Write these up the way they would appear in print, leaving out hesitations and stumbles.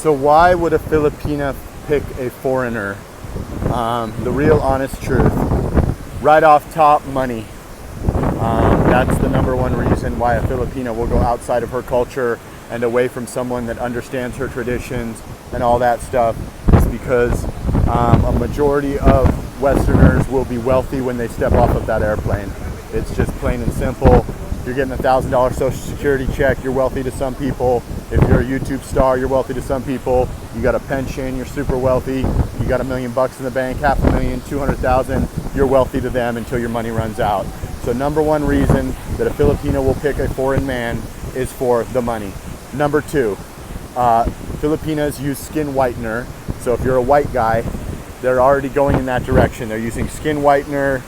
So why would a Filipina pick a foreigner? The real honest truth. Right off top, money. That's the number one reason why a Filipina will go outside of her culture and away from someone that understands her traditions and all that stuff, is because a majority of Westerners will be wealthy when they step off of that airplane. It's just plain and simple. You're getting $1,000 social security check, you're wealthy to some people. If you're a YouTube star, you're wealthy to some people. You got a pension, you're super wealthy. You got $1 million in the bank, $500,000, 200,000, you're wealthy to them until your money runs out. So number one reason that a Filipino will pick a foreign man is for the money. Number two, Filipinas use skin whitener. So if you're a white guy, they're already going in that direction. They're using skin whitener.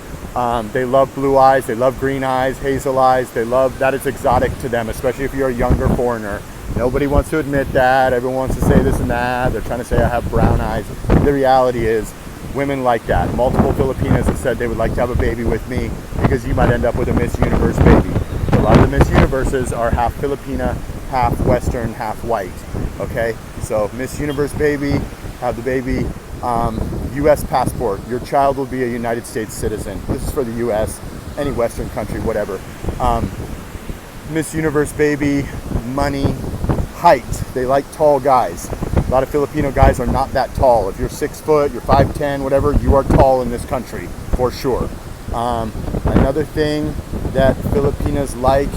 They love blue eyes, they love green eyes, hazel eyes. They love, that is exotic to them, especially if you're a younger foreigner. Nobody wants to admit that. Everyone wants to say this and that. They're trying to say I have brown eyes. The reality is, women like that. Multiple Filipinas have said they would like to have a baby with me because you might end up with a Miss Universe baby. A lot of the Miss Universes are half Filipina, half Western, half white. Okay, so Miss Universe baby, have the baby. U.S. passport. Your child will be a United States citizen. This is for the U.S., any Western country, whatever. Miss Universe baby, money, height. They like tall guys. A lot of Filipino guys are not that tall. If you're 6 foot, you're 5'10", whatever, you are tall in this country, for sure. Another thing that Filipinas like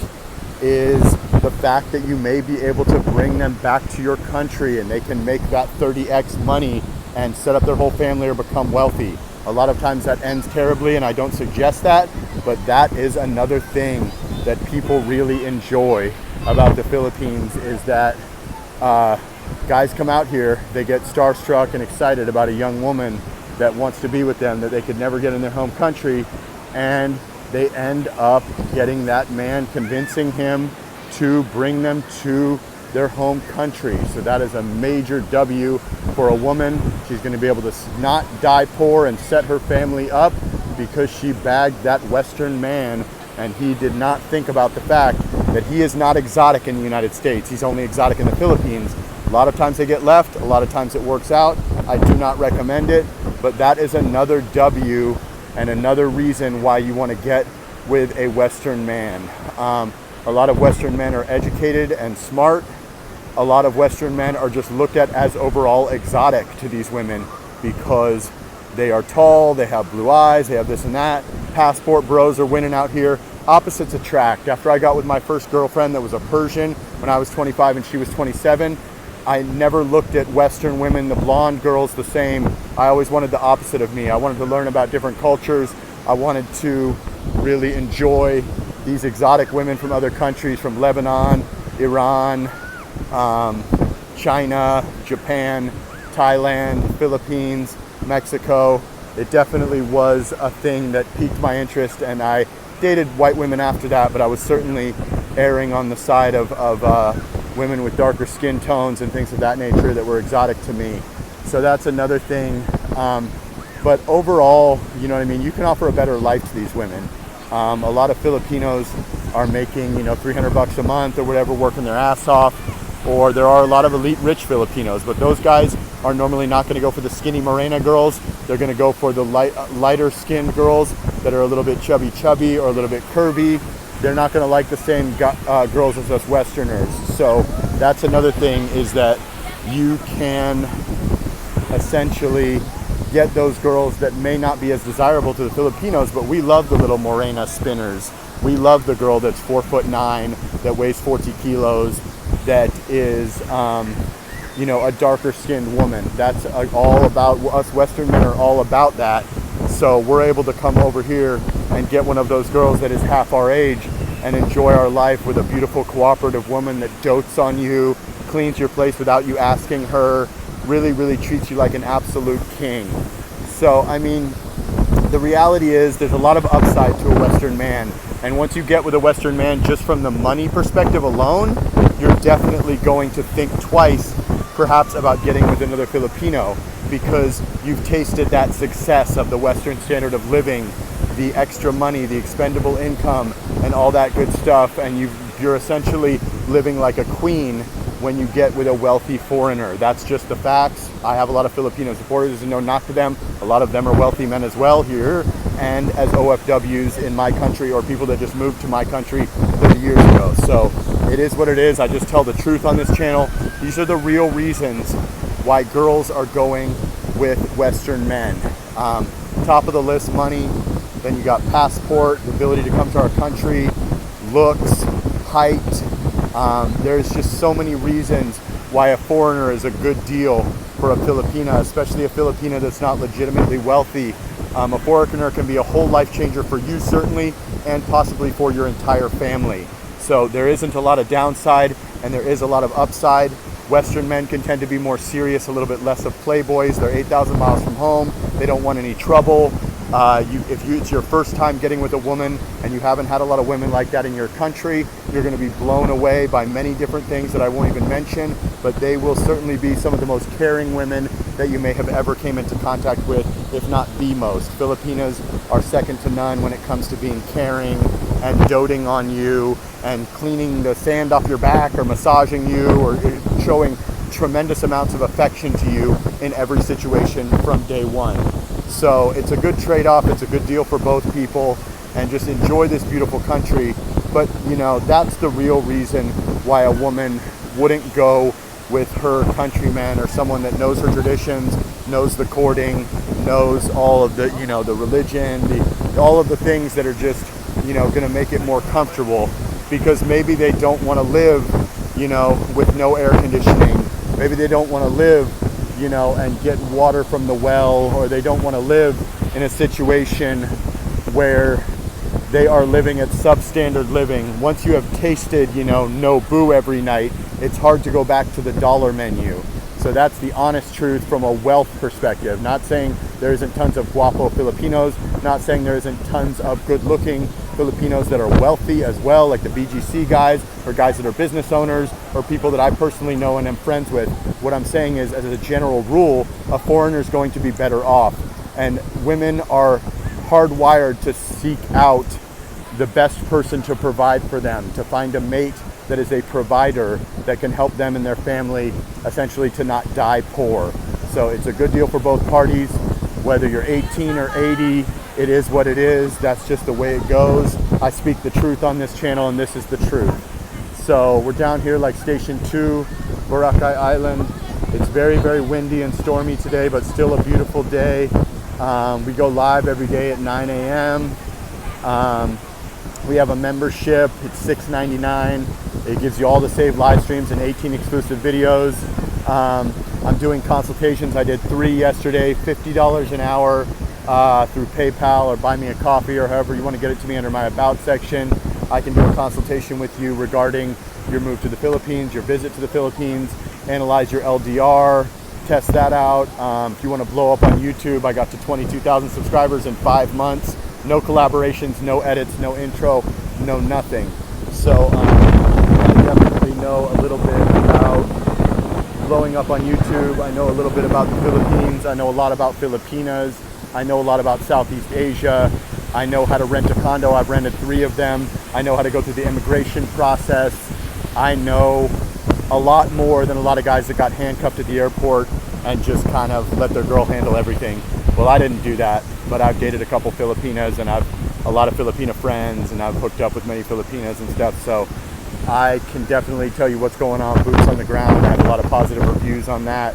is the fact that you may be able to bring them back to your country and they can make that 30x money and set up their whole family or become wealthy. A lot of times that ends terribly, and I don't suggest that, but that is another thing that people really enjoy about the Philippines, is that guys come out here, they get starstruck and excited about a young woman that wants to be with them that they could never get in their home country, and they end up getting that man, convincing him to bring them to their home country. So that is a major W for a woman. She's going to be able to not die poor and set her family up because she bagged that Western man, and he did not think about the fact that he is not exotic in the United States. He's only exotic in the Philippines. A lot of times they get left, a lot of times it works out. I do not recommend it, but that is another W and another reason why you want to get with a Western man. A lot of Western men are educated and smart. A lot of Western men are just looked at as overall exotic to these women because they are tall, they have blue eyes, they have this and that. Passport bros are winning out here. Opposites attract. After I got with my first girlfriend that was a Persian when I was 25 and she was 27, I never looked at Western women, the blonde girls, the same. I always wanted the opposite of me. I wanted to learn about different cultures. I wanted to really enjoy these exotic women from other countries, from Lebanon, Iran, China, Japan, Thailand, Philippines, Mexico. It definitely was a thing that piqued my interest, and I dated white women after that, but I was certainly erring on the side of women with darker skin tones and things of that nature that were exotic to me. So that's another thing. But overall, you know what I mean, you can offer a better life to these women. A lot of Filipinos are making, $300 a month or whatever, working their ass off. Or there are a lot of elite rich Filipinos, but those guys are normally not going to go for the skinny morena girls. They're going to go for the lighter skinned girls that are a little bit chubby or a little bit curvy. They're not going to like the same girls as us Westerners. So that's another thing, is that you can essentially get those girls that may not be as desirable to the Filipinos, but we love the little morena spinners. We love the girl that's 4'9", that weighs 40 kilos, that is, a darker skinned woman. That's all about, us Western men are all about that. So we're able to come over here and get one of those girls that is half our age and enjoy our life with a beautiful cooperative woman that dotes on you, cleans your place without you asking her, really, really treats you like an absolute king. So, I mean, the reality is there's a lot of upside to a Western man. And once you get with a Western man, just from the money perspective alone, you're definitely going to think twice, perhaps, about getting with another Filipino, because you've tasted that success of the Western standard of living, the extra money, the expendable income, and all that good stuff, and you're essentially living like a queen when you get with a wealthy foreigner. That's just the facts. I have a lot of Filipino supporters, and no knock to them. A lot of them are wealthy men as well here, and as OFWs in my country, or people that just moved to my country 30 years ago. So it is what it is. I just tell the truth on this channel. These are the real reasons why girls are going with Western men. Top of the list, money. Then you got passport, the ability to come to our country, looks, height. There's just so many reasons why a foreigner is a good deal for a Filipina, especially a Filipina that's not legitimately wealthy. A foreigner can be a whole life changer for you, certainly, and possibly for your entire family. So there isn't a lot of downside, and there is a lot of upside. Western men can tend to be more serious, a little bit less of playboys. They're 8,000 miles from home. They don't want any trouble. If it's your first time getting with a woman and you haven't had a lot of women like that in your country, you're going to be blown away by many different things that I won't even mention, but they will certainly be some of the most caring women that you may have ever came into contact with, if not the most. Filipinas are second to none when it comes to being caring and doting on you and cleaning the sand off your back or massaging you or showing tremendous amounts of affection to you in every situation from day one. So it's a good trade-off, it's a good deal for both people, and just enjoy this beautiful country. But you know, that's the real reason why a woman wouldn't go with her countryman or someone that knows her traditions, knows the courting, knows all of the, you know, the religion, all of the things that are just, you know, going to make it more comfortable, because maybe they don't want to live, you know, with no air conditioning. Maybe they don't want to live, you know, and get water from the well, or they don't want to live in a situation where they are living at substandard living. Once you have tasted, you know, no boo every night, it's hard to go back to the dollar menu. So that's the honest truth from a wealth perspective. Not saying there isn't tons of guapo Filipinos, not saying there isn't tons of good-looking Filipinos that are wealthy as well, like the BGC guys, or guys that are business owners, or people that I personally know and am friends with. What I'm saying is, as a general rule, a foreigner is going to be better off. And women are hardwired to seek out the best person to provide for them, to find a mate that is a provider that can help them and their family essentially to not die poor. So it's a good deal for both parties. Whether you're 18 or 80, it is what it is. That's just the way it goes. I speak the truth on this channel, and this is the truth. So we're down here like Station 2, Boracay Island. It's very, very windy and stormy today, but still a beautiful day. We go live every day at 9 a.m. We have a membership. It's $6.99. It gives you all the saved live streams and 18 exclusive videos. I'm doing consultations. I did 3 yesterday, $50 an hour through PayPal or buy me a coffee, or however you want to get it to me under my About section. I can do a consultation with you regarding your move to the Philippines, your visit to the Philippines, analyze your LDR, test that out. If you want to blow up on YouTube, I got to 22,000 subscribers in 5 months. No collaborations, no edits, no intro, no nothing. So I definitely know a little bit about blowing up on YouTube. I know a little bit about the Philippines. I know a lot about Filipinas. I know a lot about Southeast Asia. I know how to rent a condo. I've rented 3 of them. I know how to go through the immigration process. I know a lot more than a lot of guys that got handcuffed at the airport and just kind of let their girl handle everything. Well, I didn't do that, but I've dated a couple Filipinas, and I've a lot of Filipina friends, and I've hooked up with many Filipinas and stuff. So I can definitely tell you what's going on, boots on the ground. I have a lot of positive reviews on that.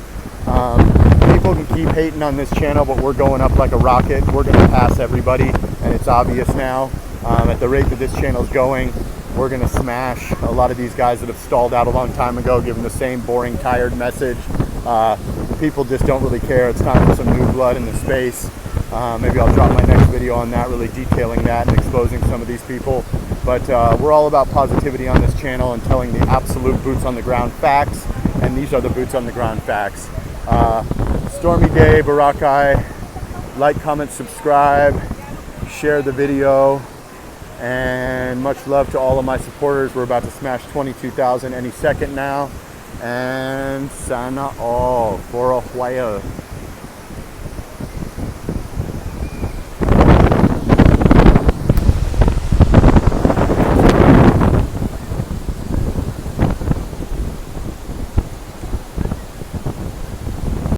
People can keep hating on this channel, but we're going up like a rocket. We're going to pass everybody, and it's obvious now. At the rate that this channel is going, we're going to smash a lot of these guys that have stalled out a long time ago, giving the same boring, tired message. People just don't really care. It's time for some new blood in the space. Maybe I'll drop my next video on that, really detailing that and exposing some of these people. But we're all about positivity on this channel and telling the absolute boots on the ground facts, and these are the boots on the ground facts. Stormy day, Boracay. Like, comment, subscribe, share the video, and much love to all of my supporters. We're about to smash 22,000 any second now, and sana all for a while.